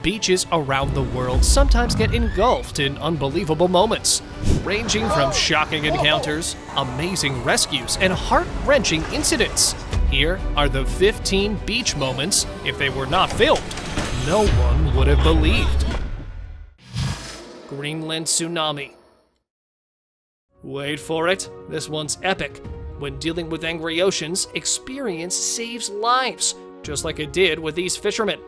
Beaches around the world sometimes get engulfed in unbelievable moments, ranging from shocking encounters, amazing rescues, and heart-wrenching incidents. Here are the 15 beach moments, if they were not filmed, no one would have believed. Greenland tsunami. Wait for it, this one's epic. When dealing with angry oceans, experience saves lives, just like it did with these fishermen.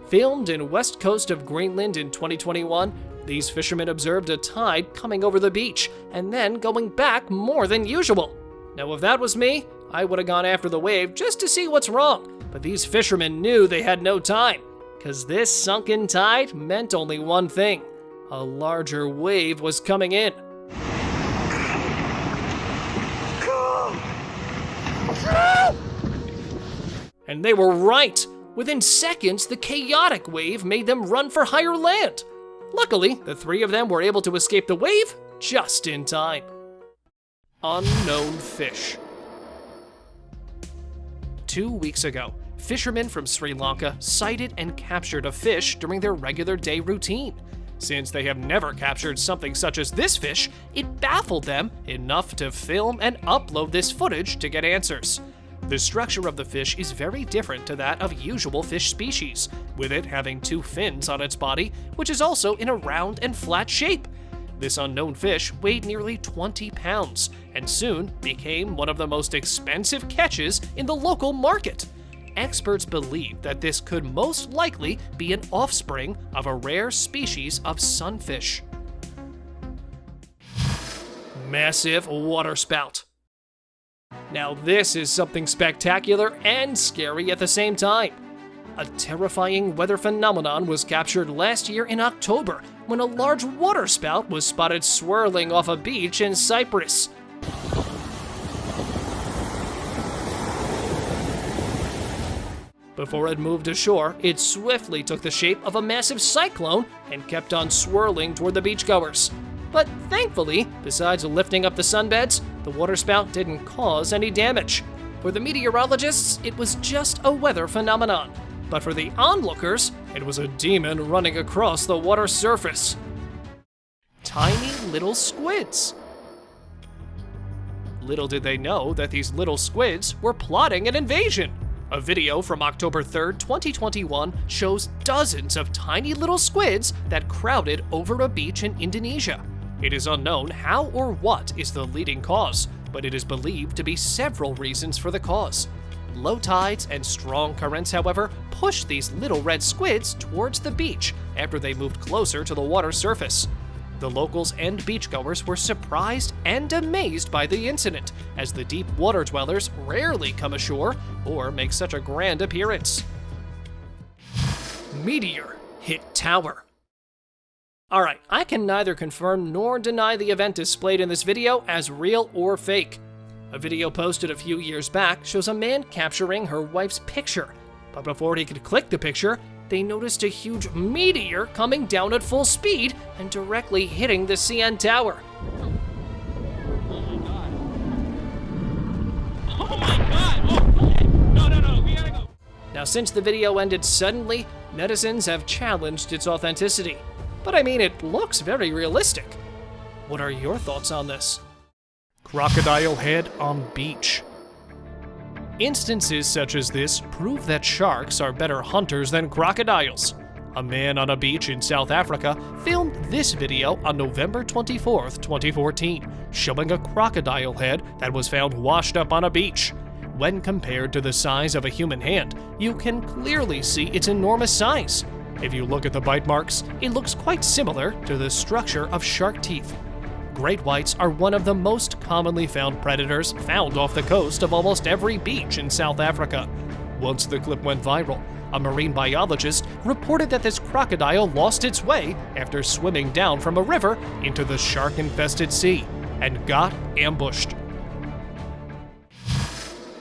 Filmed in west coast of Greenland in 2021, these fishermen observed a tide coming over the beach and then going back more than usual. Now if that was me, I would have gone after the wave just to see what's wrong, but these fishermen knew they had no time, because this sunken tide meant only one thing: a larger wave was coming in. And they were right! Within seconds, the chaotic wave made them run for higher land. Luckily, the three of them were able to escape the wave just in time. Unknown fish. 2 weeks ago, fishermen from Sri Lanka sighted and captured a fish during their regular day routine. Since they have never captured something such as this fish, it baffled them enough to film and upload this footage to get answers. The structure of the fish is very different to that of usual fish species, with it having 2 fins on its body, which is also in a round and flat shape. This unknown fish weighed nearly 20 pounds, and soon became one of the most expensive catches in the local market. Experts believe that this could most likely be an offspring of a rare species of sunfish. Massive waterspout. Now this is something spectacular and scary at the same time. A terrifying weather phenomenon was captured last year in October when a large waterspout was spotted swirling off a beach in Cyprus. Before it moved ashore, it swiftly took the shape of a massive cyclone and kept on swirling toward the beachgoers. But thankfully, besides lifting up the sunbeds, the waterspout didn't cause any damage. For the meteorologists, it was just a weather phenomenon. But for the onlookers, it was a demon running across the water surface. Tiny little squids. Little did they know that these little squids were plotting an invasion. A video from October 3rd, 2021 shows dozens of tiny little squids that crowded over a beach in Indonesia. It is unknown how or what is the leading cause, but it is believed to be several reasons for the cause. Low tides and strong currents, however, pushed these little red squids towards the beach after they moved closer to the water surface. The locals and beachgoers were surprised and amazed by the incident, as the deep water dwellers rarely come ashore or make such a grand appearance. Meteor hit tower. Alright, I can neither confirm nor deny the event displayed in this video as real or fake. A video posted a few years back shows a man capturing her wife's picture, but before he could click the picture, they noticed a huge meteor coming down at full speed and directly hitting the CN tower. Oh my god. Oh my god! Oh, no, we gotta go. Now, since the video ended suddenly, netizens have challenged its authenticity. But I mean, it looks very realistic. What are your thoughts on this? Crocodile head on beach. Instances such as this prove that sharks are better hunters than crocodiles. A man on a beach in South Africa filmed this video on November 24th, 2014, showing a crocodile head that was found washed up on a beach. When compared to the size of a human hand, you can clearly see its enormous size. If you look at the bite marks, it looks quite similar to the structure of shark teeth. Great whites are one of the most commonly found predators found off the coast of almost every beach in South Africa. Once the clip went viral, a marine biologist reported that this crocodile lost its way after swimming down from a river into the shark-infested sea and got ambushed.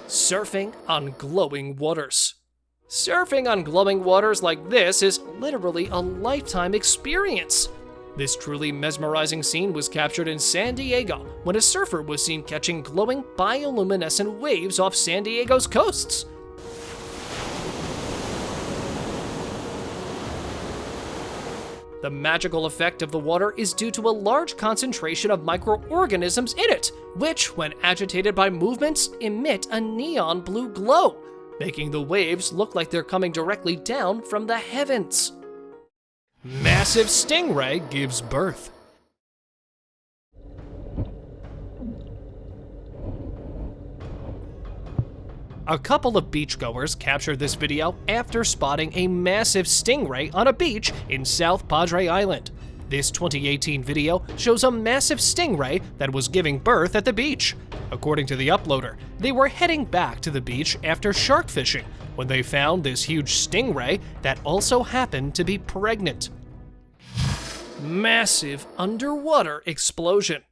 Surfing on glowing waters. Surfing on glowing waters like this is literally a lifetime experience. This truly mesmerizing scene was captured in San Diego when a surfer was seen catching glowing bioluminescent waves off San Diego's coasts. The magical effect of the water is due to a large concentration of microorganisms in it, which, when agitated by movements, emit a neon blue glow, making the waves look like they're coming directly down from the heavens. Massive stingray gives birth. A couple of beachgoers captured this video after spotting a massive stingray on a beach in South Padre Island. This 2018 video shows a massive stingray that was giving birth at the beach. According to the uploader, they were heading back to the beach after shark fishing when they found this huge stingray that also happened to be pregnant. Massive underwater explosion.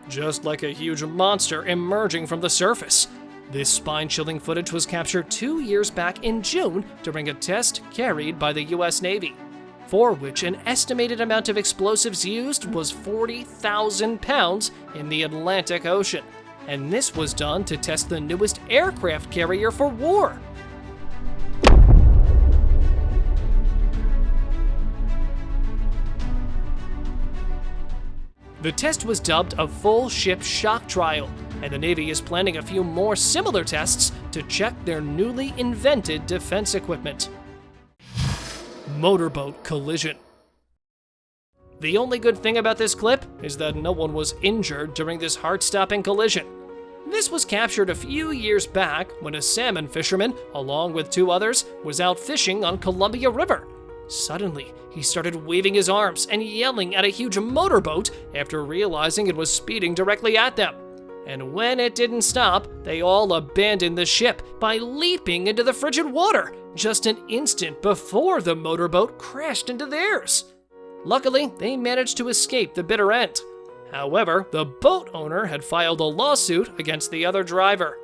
Just like a huge monster emerging from the surface. This spine-chilling footage was captured 2 years back in June during a test carried by the US Navy, for which an estimated amount of explosives used was 40,000 pounds in the Atlantic Ocean, and this was done to test the newest aircraft carrier for war. The test was dubbed a full ship shock trial, and the Navy is planning a few more similar tests to check their newly invented defense equipment. Motorboat collision. The only good thing about this clip is that no one was injured during this heart-stopping collision. This was captured a few years back when a salmon fisherman, along with 2 others, was out fishing on Columbia River. Suddenly, he started waving his arms and yelling at a huge motorboat after realizing it was speeding directly at them. And when it didn't stop, they all abandoned the ship by leaping into the frigid water just an instant before the motorboat crashed into theirs. Luckily, they managed to escape the bitter end. However, the boat owner had filed a lawsuit against the other driver.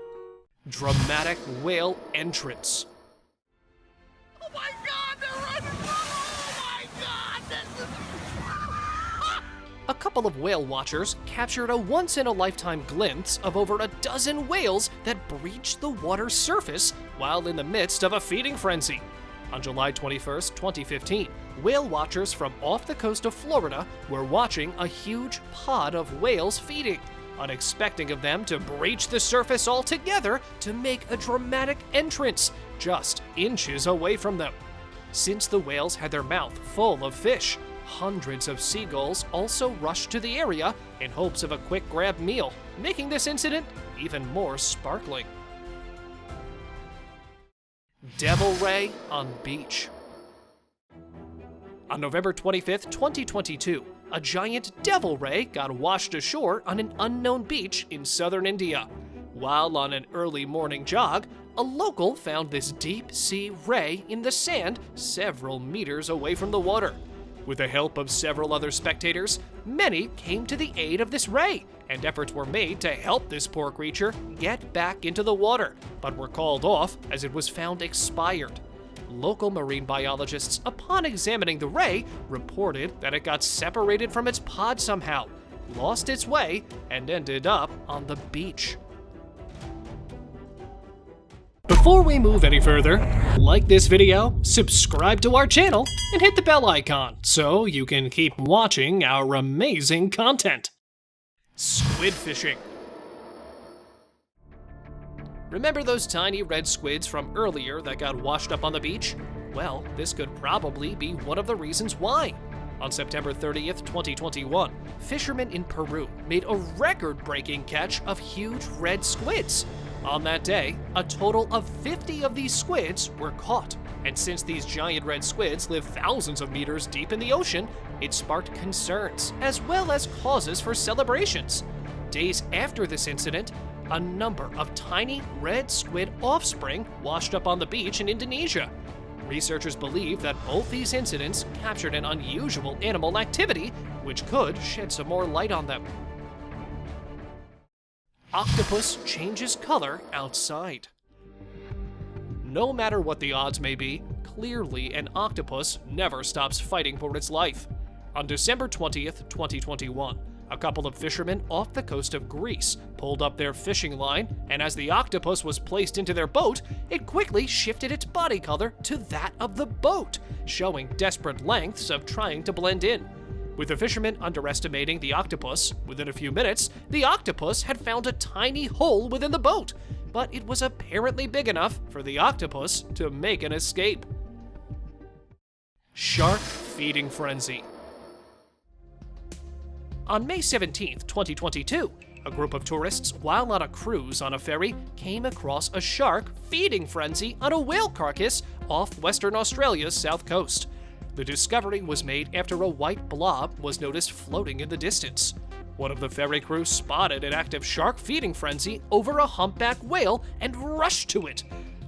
Dramatic whale entrance. Oh my God, they're running! Oh my God, this is... A couple of whale watchers captured a once-in-a-lifetime glimpse of over a dozen whales that breached the water's surface while in the midst of a feeding frenzy. On July 21, 2015, whale watchers from off the coast of Florida were watching a huge pod of whales feeding, unexpecting of them to breach the surface altogether to make a dramatic entrance just inches away from them. Since the whales had their mouth full of fish, hundreds of seagulls also rushed to the area in hopes of a quick grab meal, making this incident even more sparkling. Devil ray on beach. On November 25, 2022, a giant devil ray got washed ashore on an unknown beach in southern India. While on an early morning jog, a local found this deep-sea ray in the sand several meters away from the water. With the help of several other spectators, many came to the aid of this ray, and efforts were made to help this poor creature get back into the water, but were called off as it was found expired. Local marine biologists, upon examining the ray, reported that it got separated from its pod somehow, lost its way, and ended up on the beach. Before we move any further, like this video, subscribe to our channel, and hit the bell icon so you can keep watching our amazing content. Squid fishing. Remember those tiny red squids from earlier that got washed up on the beach? Well, this could probably be one of the reasons why. On September 30th, 2021, fishermen in Peru made a record-breaking catch of huge red squids. On that day, a total of 50 of these squids were caught, and since these giant red squids live thousands of meters deep in the ocean, it sparked concerns, as well as causes for celebrations. Days after this incident, a number of tiny red squid offspring washed up on the beach in Indonesia. Researchers believe that both these incidents captured an unusual animal activity, which could shed some more light on them. Octopus changes color outside. No matter what the odds may be, clearly an octopus never stops fighting for its life. On December 20th, 2021, A couple of fishermen off the coast of Greece pulled up their fishing line, and as the octopus was placed into their boat, it quickly shifted its body color to that of the boat, showing desperate lengths of trying to blend in. With the fishermen underestimating the octopus, within a few minutes, the octopus had found a tiny hole within the boat, but it was apparently big enough for the octopus to make an escape. Shark feeding frenzy. On May 17, 2022, a group of tourists, while on a cruise on a ferry, came across a shark feeding frenzy on a whale carcass off Western Australia's south coast. The discovery was made after a white blob was noticed floating in the distance. One of the ferry crew spotted an active shark feeding frenzy over a humpback whale and rushed to it.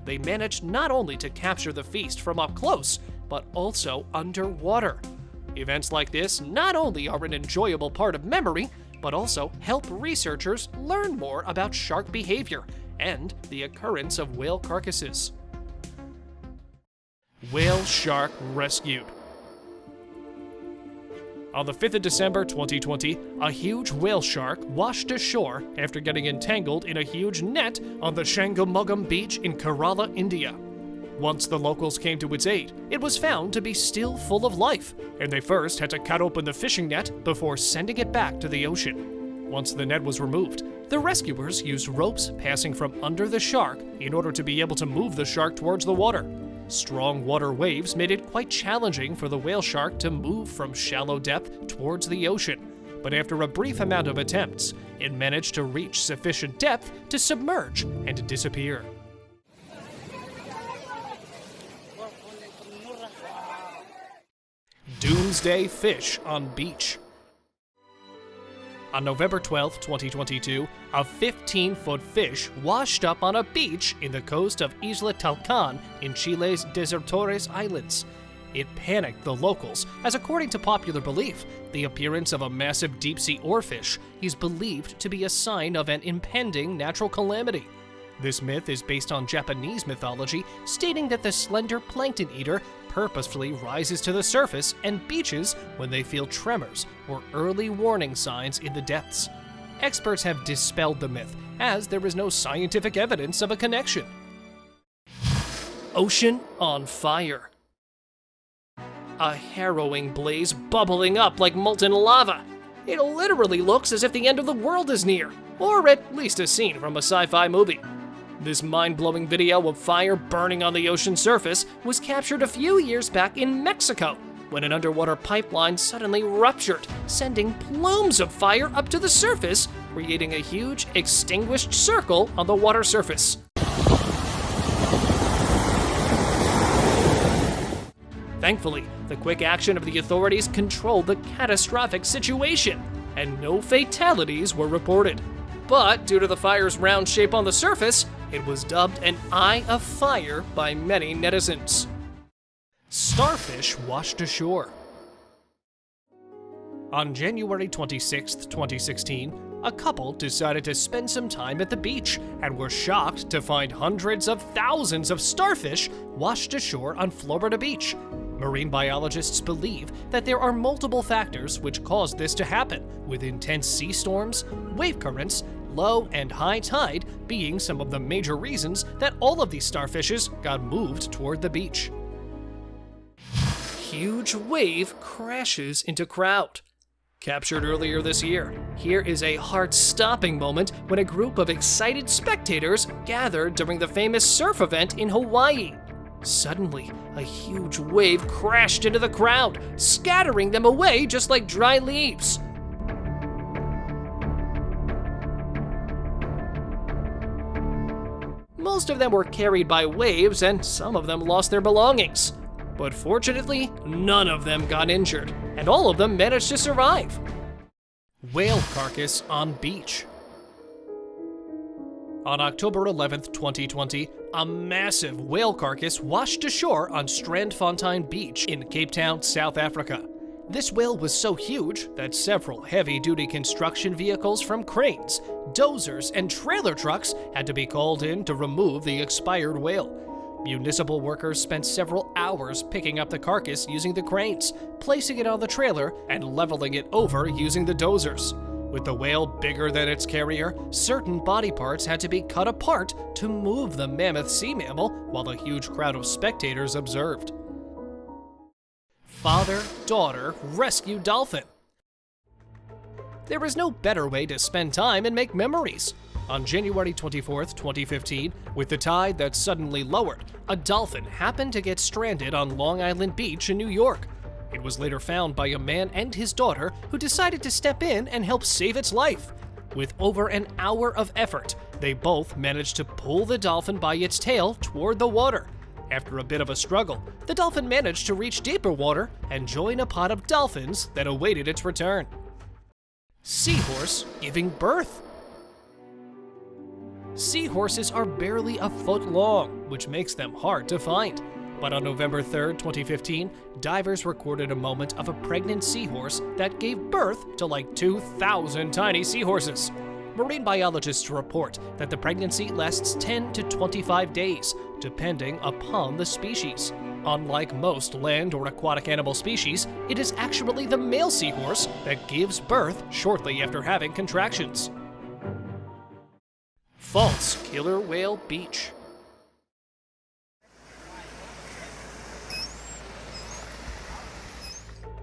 They managed not only to capture the feast from up close, but also underwater. Events like this not only are an enjoyable part of memory, but also help researchers learn more about shark behavior and the occurrence of whale carcasses. Whale shark rescued. On the 5th of December 2020, a huge whale shark washed ashore after getting entangled in a huge net on the Shangamugam beach in Kerala, India. Once the locals came to its aid, it was found to be still full of life, and they first had to cut open the fishing net before sending it back to the ocean. Once the net was removed, the rescuers used ropes passing from under the shark in order to be able to move the shark towards the water. Strong water waves made it quite challenging for the whale shark to move from shallow depth towards the ocean, but after a brief amount of attempts, it managed to reach sufficient depth to submerge and disappear. Doomsday fish on beach. On November 12, 2022, a 15-foot fish washed up on a beach in the coast of Isla Talcan in Chile's Desertores Islands. It panicked the locals, as according to popular belief, the appearance of a massive deep-sea oarfish is believed to be a sign of an impending natural calamity. This myth is based on Japanese mythology, stating that the slender plankton eater purposefully rises to the surface and beaches when they feel tremors or early warning signs in the depths. Experts have dispelled the myth, as there is no scientific evidence of a connection. Ocean on fire. A harrowing blaze bubbling up like molten lava. It literally looks as if the end of the world is near, or at least a scene from a sci-fi movie. This mind-blowing video of fire burning on the ocean surface was captured a few years back in Mexico, when an underwater pipeline suddenly ruptured, sending plumes of fire up to the surface, creating a huge extinguished circle on the water surface. Thankfully, the quick action of the authorities controlled the catastrophic situation, and no fatalities were reported. But due to the fire's round shape on the surface, it was dubbed an Eye of Fire by many netizens. Starfish washed ashore. On January 26, 2016, a couple decided to spend some time at the beach and were shocked to find hundreds of thousands of starfish washed ashore on Florida Beach. Marine biologists believe that there are multiple factors which caused this to happen, with intense sea storms, wave currents, low and high tide being some of the major reasons that all of these starfishes got moved toward the beach. Huge wave crashes into crowd. Captured earlier this year, here is a heart-stopping moment when a group of excited spectators gathered during the famous surf event in Hawaii. Suddenly, a huge wave crashed into the crowd, scattering them away just like dry leaves. Most of them were carried by waves, and some of them lost their belongings. But fortunately, none of them got injured, and all of them managed to survive. Whale carcass on beach. On October 11, 2020, a massive whale carcass washed ashore on Strandfontein Beach in Cape Town, South Africa. This whale was so huge that several heavy-duty construction vehicles from cranes, dozers, and trailer trucks had to be called in to remove the expired whale. Municipal workers spent several hours picking up the carcass using the cranes, placing it on the trailer, and leveling it over using the dozers. With the whale bigger than its carrier, certain body parts had to be cut apart to move the mammoth sea mammal while a huge crowd of spectators observed. Father-daughter rescue dolphin. There is no better way to spend time and make memories. On January 24, 2015, with the tide that suddenly lowered, a dolphin happened to get stranded on Long Island Beach in New York. It was later found by a man and his daughter who decided to step in and help save its life. With over an hour of effort, they both managed to pull the dolphin by its tail toward the water. After a bit of a struggle, the dolphin managed to reach deeper water and join a pod of dolphins that awaited its return. Seahorse giving birth. Seahorses are barely a foot long, which makes them hard to find. But on November 3, 2015, divers recorded a moment of a pregnant seahorse that gave birth to like 2,000 tiny seahorses. Marine biologists report that the pregnancy lasts 10 to 25 days, depending upon the species. Unlike most land or aquatic animal species, it is actually the male seahorse that gives birth shortly after having contractions. False killer whale beach.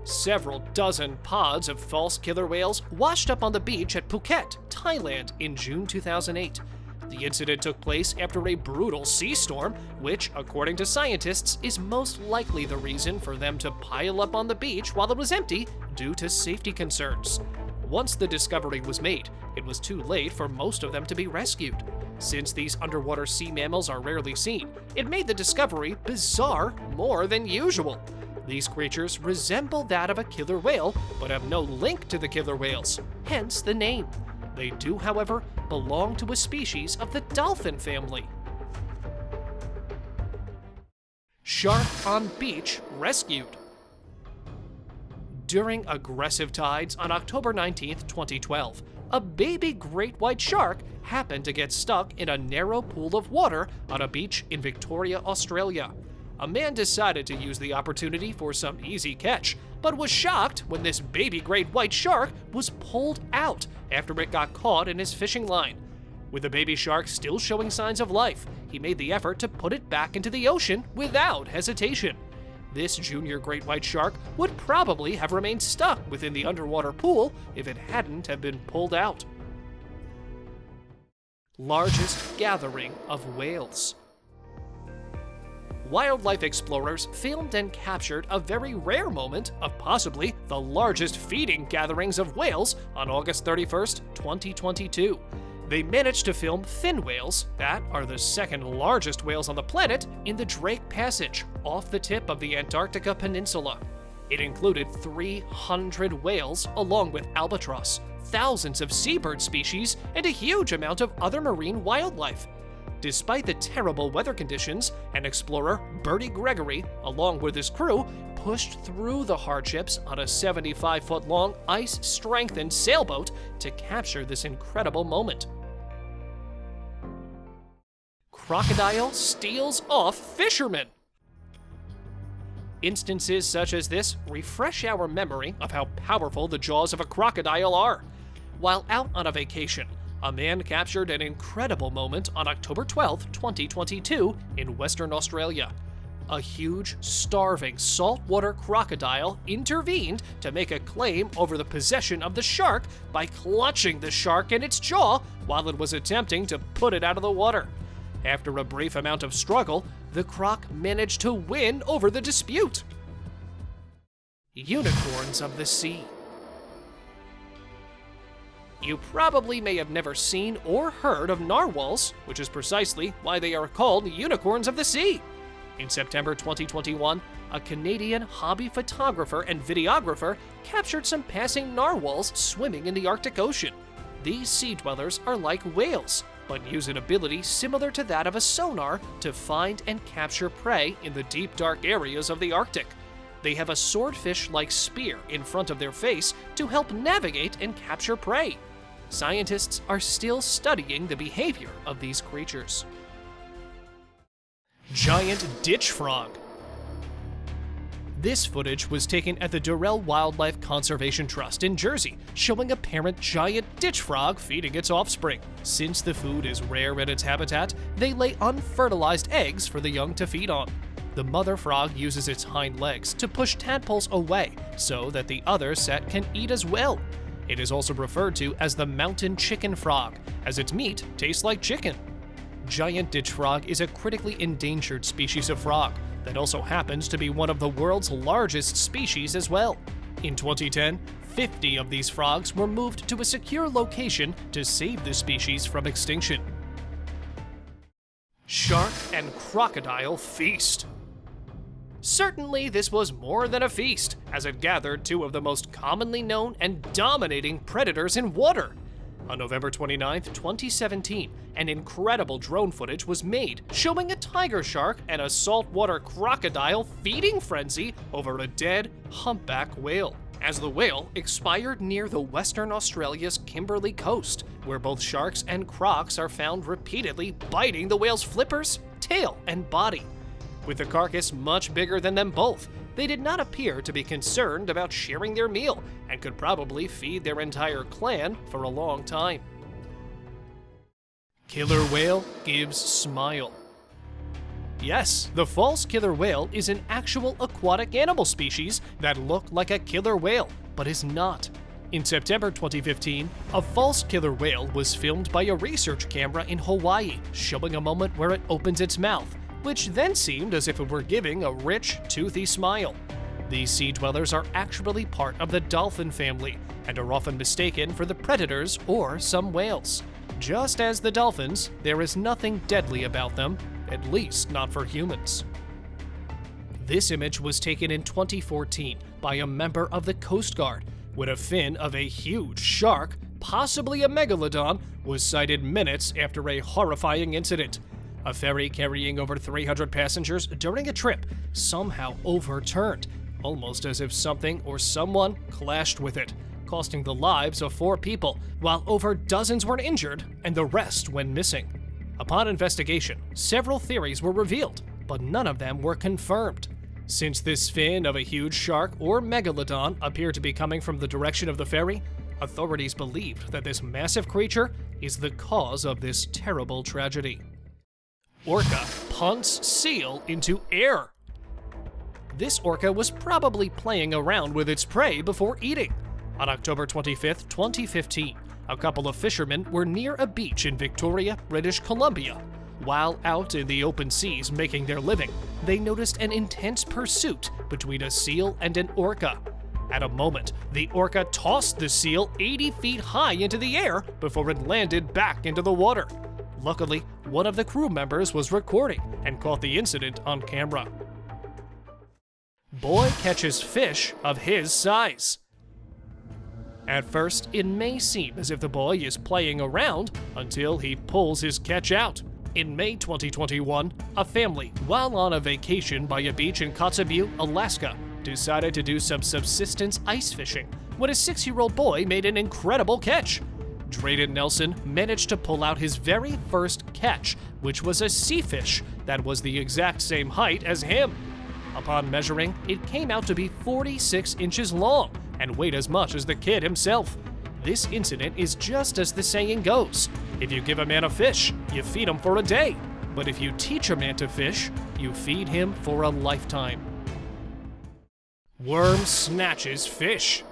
Several dozen pods of false killer whales washed up on the beach at Phuket, Thailand in June 2008. The incident took place after a brutal sea storm, which, according to scientists, is most likely the reason for them to pile up on the beach while it was empty due to safety concerns. Once the discovery was made, it was too late for most of them to be rescued. Since these underwater sea mammals are rarely seen, it made the discovery bizarre more than usual. These creatures resemble that of a killer whale, but have no link to the killer whales, hence the name. They do, however, belong to a species of the dolphin family. Shark on beach rescued. During aggressive tides on October 19, 2012, a baby great white shark happened to get stuck in a narrow pool of water on a beach in Victoria, Australia. A man decided to use the opportunity for some easy catch, but was shocked when this baby great white shark was pulled out after it got caught in his fishing line. With the baby shark still showing signs of life, he made the effort to put it back into the ocean without hesitation. This junior great white shark would probably have remained stuck within the underwater pool if it hadn't have been pulled out. Largest gathering of whales. Wildlife explorers filmed and captured a very rare moment of possibly the largest feeding gatherings of whales on August 31st, 2022. They managed to film fin whales, that are the second largest whales on the planet, in the Drake Passage, off the tip of the Antarctica Peninsula. It included 300 whales, along with albatross, thousands of seabird species, and a huge amount of other marine wildlife. Despite the terrible weather conditions, an explorer, Bertie Gregory, along with his crew, pushed through the hardships on a 75-foot-long, ice-strengthened sailboat to capture this incredible moment. Crocodile steals off fisherman. Instances such as this refresh our memory of how powerful the jaws of a crocodile are. While out on a vacation, a man captured an incredible moment on October 12, 2022 in Western Australia. A huge, starving saltwater crocodile intervened to make a claim over the possession of the shark by clutching the shark in its jaw while it was attempting to put it out of the water. After a brief amount of struggle, the croc managed to win over the dispute. Unicorns of the sea. You probably may have never seen or heard of narwhals, which is precisely why they are called unicorns of the sea. In September 2021, a Canadian hobby photographer and videographer captured some passing narwhals swimming in the Arctic Ocean. These sea dwellers are like whales, but use an ability similar to that of a sonar to find and capture prey in the deep, dark areas of the Arctic. They have a swordfish-like spear in front of their face to help navigate and capture prey. Scientists are still studying the behavior of these creatures. Giant ditch frog. This footage was taken at the Durrell Wildlife Conservation Trust in Jersey, showing a parent giant ditch frog feeding its offspring. Since the food is rare in its habitat, they lay unfertilized eggs for the young to feed on. The mother frog uses its hind legs to push tadpoles away so that the other set can eat as well. It is also referred to as the mountain chicken frog, as its meat tastes like chicken. Giant ditch frog is a critically endangered species of frog that also happens to be one of the world's largest species as well. In 2010, 50 of these frogs were moved to a secure location to save the species from extinction. Shark and crocodile feast. Certainly, this was more than a feast, as it gathered two of the most commonly known and dominating predators in water. On November 29, 2017, an incredible drone footage was made showing a tiger shark and a saltwater crocodile feeding frenzy over a dead humpback whale, as the whale expired near the Western Australia's Kimberley coast, where both sharks and crocs are found repeatedly biting the whale's flippers, tail, and body. With the carcass much bigger than them both, they did not appear to be concerned about sharing their meal and could probably feed their entire clan for a long time. Killer whale gives smile. Yes, the false killer whale is an actual aquatic animal species that looked like a killer whale, but is not. In September 2015, a false killer whale was filmed by a research camera in Hawaii, showing a moment where it opens its mouth, which then seemed as if it were giving a rich, toothy smile. These sea dwellers are actually part of the dolphin family and are often mistaken for the predators or some whales. Just as the dolphins, there is nothing deadly about them, at least not for humans. This image was taken in 2014 by a member of the Coast Guard, when a fin of a huge shark, possibly a megalodon, was sighted minutes after a horrifying incident. A ferry carrying over 300 passengers during a trip somehow overturned, almost as if something or someone clashed with it, costing the lives of 4 people, while over dozens were injured and the rest went missing. Upon investigation, several theories were revealed, but none of them were confirmed. Since this fin of a huge shark or megalodon appeared to be coming from the direction of the ferry, authorities believed that this massive creature is the cause of this terrible tragedy. Orca punts seal into air. This orca was probably playing around with its prey before eating. On October 25, 2015, a couple of fishermen were near a beach in Victoria, British Columbia. While out in the open seas making their living, they noticed an intense pursuit between a seal and an orca. At a moment, the orca tossed the seal 80 feet high into the air before it landed back into the water. Luckily, one of the crew members was recording and caught the incident on camera. Boy catches fish of his size. At first, it may seem as if the boy is playing around until he pulls his catch out. In May 2021, a family, while on a vacation by a beach in Kotzebue, Alaska, decided to do some subsistence ice fishing when a 6-year-old boy made an incredible catch. Drayden Nelson managed to pull out his very first catch, which was a seafish that was the exact same height as him. Upon measuring, it came out to be 46 inches long and weighed as much as the kid himself. This incident is just as the saying goes: if you give a man a fish, you feed him for a day. But if you teach a man to fish, you feed him for a lifetime. Worm snatches fish.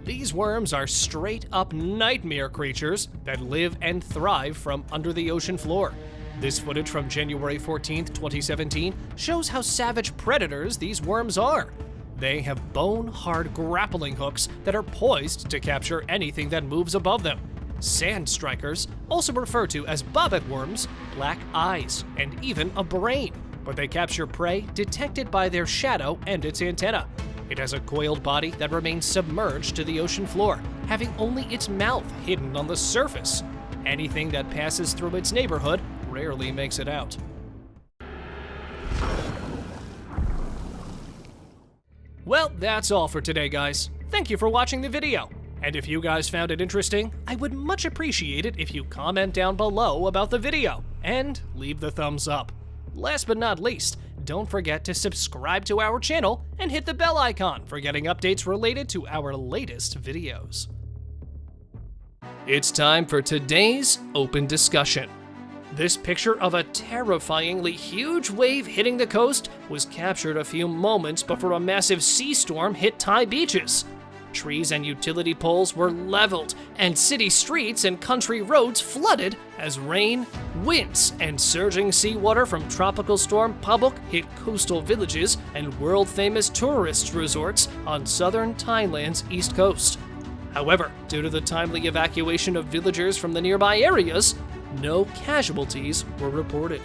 These worms are straight-up nightmare creatures that live and thrive from under the ocean floor. This footage from January 14, 2017 shows how savage predators these worms are. They have bone-hard grappling hooks that are poised to capture anything that moves above them. Sand strikers, also referred to as bobbit worms, lack eyes and even a brain, but they capture prey detected by their shadow and its antenna. It has a coiled body that remains submerged to the ocean floor, having only its mouth hidden on the surface. Anything that passes through its neighborhood rarely makes it out. Well, that's all for today, guys. Thank you for watching the video. And if you guys found it interesting, I would much appreciate it if you comment down below about the video and leave the thumbs up. Last but not least, don't forget to subscribe to our channel and hit the bell icon for getting updates related to our latest videos. It's time for today's open discussion. This picture of a terrifyingly huge wave hitting the coast was captured a few moments before a massive sea storm hit Thai beaches. Trees and utility poles were leveled, and city streets and country roads flooded as rain, winds, and surging seawater from Tropical Storm Pabuk hit coastal villages and world-famous tourist resorts on southern Thailand's east coast. However, due to the timely evacuation of villagers from the nearby areas, no casualties were reported.